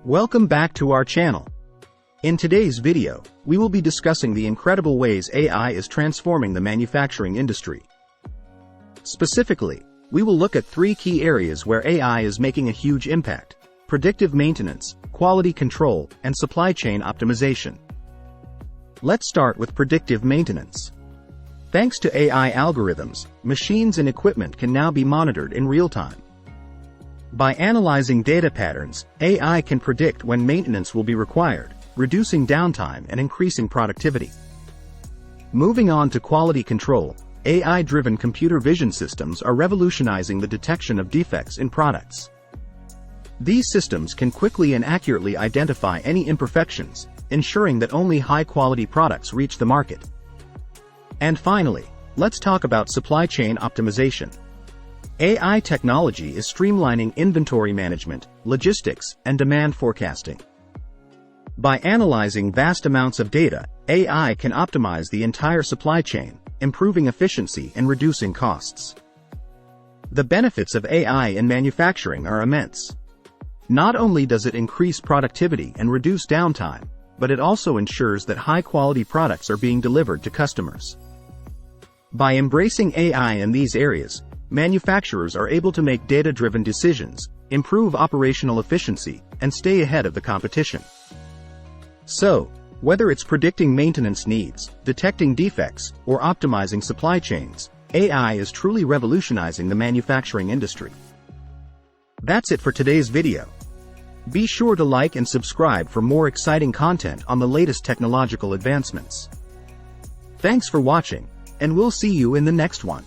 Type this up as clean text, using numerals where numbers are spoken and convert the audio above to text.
Welcome back to our channel. In today's video, we will be discussing the incredible ways AI is transforming the manufacturing industry. Specifically, we will look at 3 key areas where AI is making a huge impact: predictive maintenance, quality control, and supply chain optimization. Let's start with predictive maintenance. Thanks to AI algorithms, machines and equipment can now be monitored in real time. By analyzing data patterns, AI can predict when maintenance will be required, reducing downtime and increasing productivity. Moving on to quality control, AI-driven computer vision systems are revolutionizing the detection of defects in products. These systems can quickly and accurately identify any imperfections, ensuring that only high-quality products reach the market. And finally, let's talk about supply chain optimization. AI technology is streamlining inventory management, logistics, and demand forecasting. By analyzing vast amounts of data, AI can optimize the entire supply chain, improving efficiency and reducing costs. The benefits of AI in manufacturing are immense. Not only does it increase productivity and reduce downtime, but it also ensures that high-quality products are being delivered to customers. By embracing AI in these areas, manufacturers are able to make data-driven decisions, improve operational efficiency, and stay ahead of the competition. So, whether it's predicting maintenance needs, detecting defects, or optimizing supply chains, AI is truly revolutionizing the manufacturing industry. That's it for today's video. Be sure to like and subscribe for more exciting content on the latest technological advancements. Thanks for watching, and we'll see you in the next one.